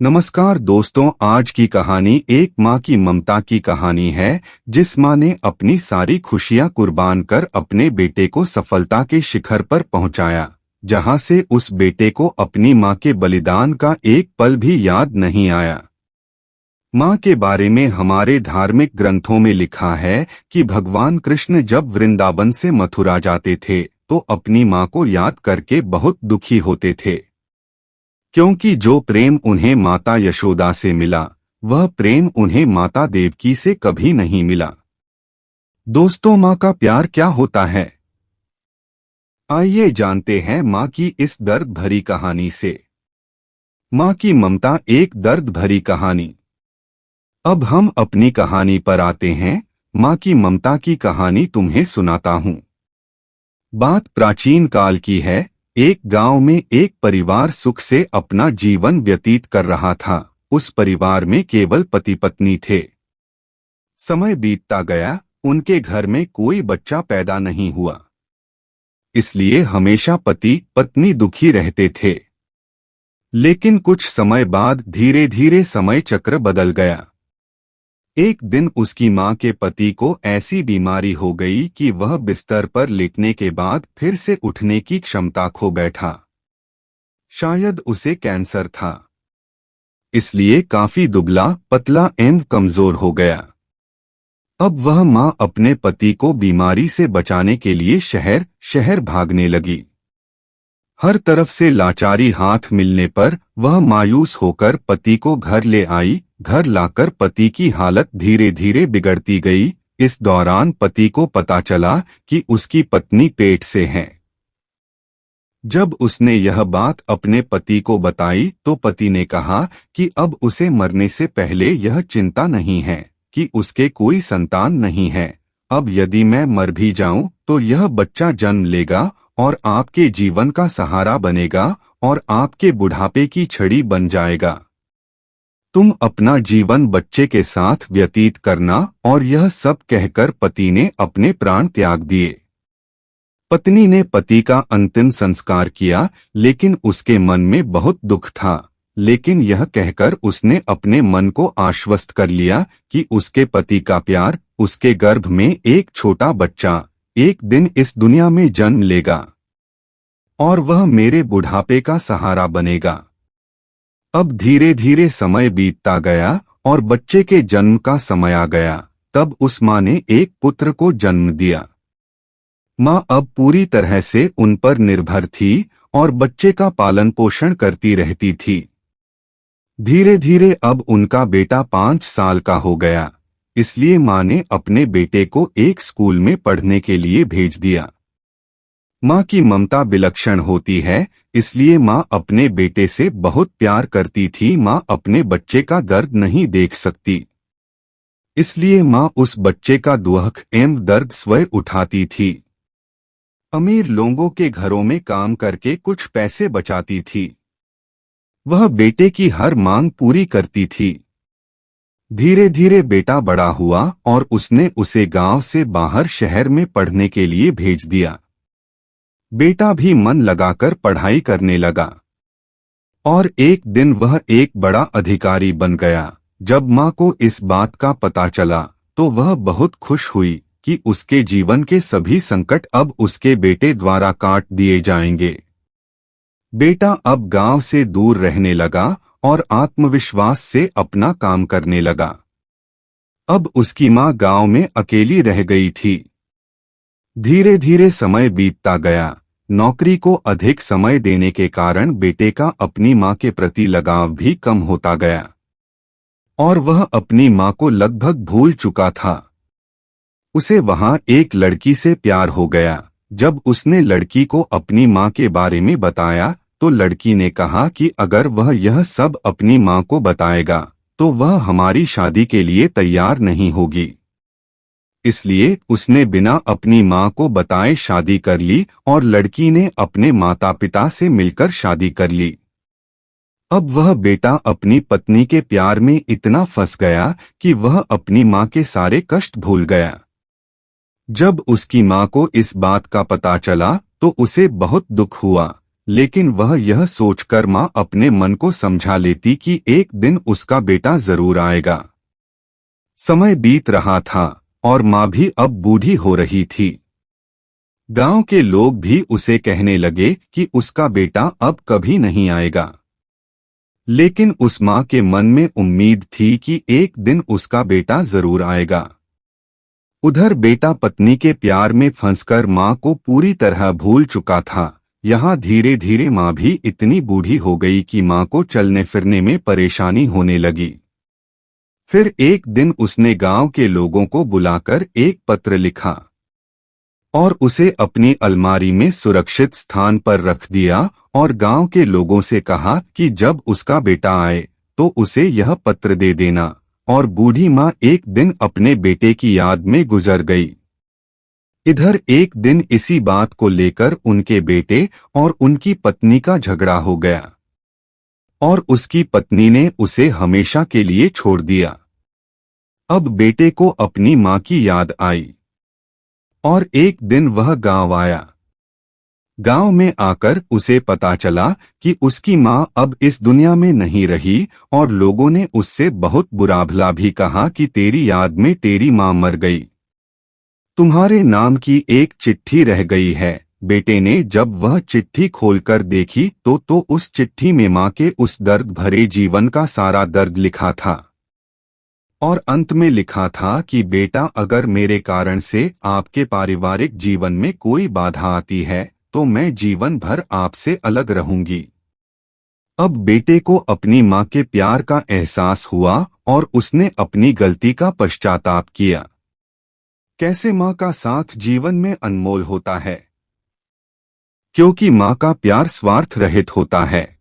नमस्कार दोस्तों, आज की कहानी एक माँ की ममता की कहानी है, जिस माँ ने अपनी सारी खुशियाँ कुर्बान कर अपने बेटे को सफलता के शिखर पर पहुँचाया, जहाँ से उस बेटे को अपनी माँ के बलिदान का एक पल भी याद नहीं आया। माँ के बारे में हमारे धार्मिक ग्रंथों में लिखा है कि भगवान कृष्ण जब वृंदावन से मथुरा जाते थे तो अपनी माँ को याद करके बहुत दुखी होते थे, क्योंकि जो प्रेम उन्हें माता यशोदा से मिला वह प्रेम उन्हें माता देवकी से कभी नहीं मिला। दोस्तों, माँ का प्यार क्या होता है, आइए जानते हैं माँ की इस दर्द भरी कहानी से। माँ की ममता एक दर्द भरी कहानी। अब हम अपनी कहानी पर आते हैं। माँ की ममता की कहानी तुम्हें सुनाता हूँ। बात प्राचीन काल की है। एक गांव में एक परिवार सुख से अपना जीवन व्यतीत कर रहा था। उस परिवार में केवल पति पत्नी थे। समय बीतता गया, उनके घर में कोई बच्चा पैदा नहीं हुआ, इसलिए हमेशा पति पत्नी दुखी रहते थे। लेकिन कुछ समय बाद धीरे धीरे समय चक्र बदल गया। एक दिन उसकी माँ के पति को ऐसी बीमारी हो गई कि वह बिस्तर पर लेटने के बाद फिर से उठने की क्षमता खो बैठा। शायद उसे कैंसर था, इसलिए काफी दुबला पतला एवं कमजोर हो गया। अब वह माँ अपने पति को बीमारी से बचाने के लिए शहर शहर भागने लगी। हर तरफ से लाचारी हाथ मिलने पर वह मायूस होकर पति को घर ले आई। घर लाकर पति की हालत धीरे धीरे बिगड़ती गई। इस दौरान पति को पता चला कि उसकी पत्नी पेट से है। जब उसने यह बात अपने पति को बताई तो पति ने कहा कि अब उसे मरने से पहले यह चिंता नहीं है कि उसके कोई संतान नहीं है। अब यदि मैं मर भी जाऊं तो यह बच्चा जन्म लेगा और आपके जीवन का सहारा बनेगा और आपके बुढ़ापे की छड़ी बन जाएगा। तुम अपना जीवन बच्चे के साथ व्यतीत करना। और यह सब कहकर पति ने अपने प्राण त्याग दिए। पत्नी ने पति का अंतिम संस्कार किया, लेकिन उसके मन में बहुत दुख था। लेकिन यह कहकर उसने अपने मन को आश्वस्त कर लिया कि उसके पति का प्यार, उसके गर्भ में एक छोटा बच्चा एक दिन इस दुनिया में जन्म लेगा और वह मेरे बुढ़ापे का सहारा बनेगा। अब धीरे धीरे समय बीतता गया और बच्चे के जन्म का समय आ गया। तब उस माँ ने एक पुत्र को जन्म दिया। माँ अब पूरी तरह से उन पर निर्भर थी और बच्चे का पालन पोषण करती रहती थी। धीरे धीरे अब उनका बेटा 5 साल का हो गया, इसलिए माँ ने अपने बेटे को एक स्कूल में पढ़ने के लिए भेज दिया। माँ की ममता विलक्षण होती है, इसलिए माँ अपने बेटे से बहुत प्यार करती थी। माँ अपने बच्चे का दर्द नहीं देख सकती, इसलिए माँ उस बच्चे का दुख एवं दर्द स्वयं उठाती थी। अमीर लोगों के घरों में काम करके कुछ पैसे बचाती थी। वह बेटे की हर मांग पूरी करती थी। धीरे धीरे बेटा बड़ा हुआ और उसने उसे गांव से बाहर शहर में पढ़ने के लिए भेज दिया। बेटा भी मन लगाकर पढ़ाई करने लगा और एक दिन वह एक बड़ा अधिकारी बन गया। जब माँ को इस बात का पता चला तो वह बहुत खुश हुई कि उसके जीवन के सभी संकट अब उसके बेटे द्वारा काट दिए जाएंगे। बेटा अब गांव से दूर रहने लगा और आत्मविश्वास से अपना काम करने लगा। अब उसकी माँ गांव में अकेली रह गई थी। धीरे धीरे समय बीतता गया। नौकरी को अधिक समय देने के कारण बेटे का अपनी माँ के प्रति लगाव भी कम होता गया और वह अपनी माँ को लगभग भूल चुका था। उसे वहां एक लड़की से प्यार हो गया। जब उसने लड़की को अपनी माँ के बारे में बताया तो लड़की ने कहा कि अगर वह यह सब अपनी माँ को बताएगा तो वह हमारी शादी के लिए तैयार नहीं होगी। इसलिए उसने बिना अपनी माँ को बताए शादी कर ली और लड़की ने अपने माता पिता से मिलकर शादी कर ली। अब वह बेटा अपनी पत्नी के प्यार में इतना फंस गया कि वह अपनी माँ के सारे कष्ट भूल गया। जब उसकी माँ को इस बात का पता चला तो उसे बहुत दुख हुआ, लेकिन वह यह सोचकर माँ अपने मन को समझा लेती कि एक दिन उसका बेटा जरूर आएगा। समय बीत रहा था और माँ भी अब बूढ़ी हो रही थी। गांव के लोग भी उसे कहने लगे कि उसका बेटा अब कभी नहीं आएगा। लेकिन उस माँ के मन में उम्मीद थी कि एक दिन उसका बेटा जरूर आएगा। उधर बेटा पत्नी के प्यार में फंसकर माँ को पूरी तरह भूल चुका था। यहाँ धीरे धीरे माँ भी इतनी बूढ़ी हो गई कि माँ को चलने फिरने में परेशानी होने लगी। फिर एक दिन उसने गांव के लोगों को बुलाकर एक पत्र लिखा और उसे अपनी अलमारी में सुरक्षित स्थान पर रख दिया और गांव के लोगों से कहा कि जब उसका बेटा आए तो उसे यह पत्र दे देना। और बूढ़ी माँ एक दिन अपने बेटे की याद में गुजर गई। इधर एक दिन इसी बात को लेकर उनके बेटे और उनकी पत्नी का झगड़ा हो गया और उसकी पत्नी ने उसे हमेशा के लिए छोड़ दिया। अब बेटे को अपनी माँ की याद आई और एक दिन वह गांव आया। गांव में आकर उसे पता चला कि उसकी माँ अब इस दुनिया में नहीं रही और लोगों ने उससे बहुत बुरा भला भी कहा कि तेरी याद में तेरी माँ मर गई। तुम्हारे नाम की एक चिट्ठी रह गई है। बेटे ने जब वह चिट्ठी खोलकर देखी तो उस चिट्ठी में माँ के उस दर्द भरे जीवन का सारा दर्द लिखा था और अंत में लिखा था कि बेटा, अगर मेरे कारण से आपके पारिवारिक जीवन में कोई बाधा आती है तो मैं जीवन भर आपसे अलग रहूंगी। अब बेटे को अपनी माँ के प्यार का एहसास हुआ और उसने अपनी गलती का पश्चाताप किया। कैसे माँ का साथ जीवन में अनमोल होता है, क्योंकि माँ का प्यार स्वार्थ रहित होता है।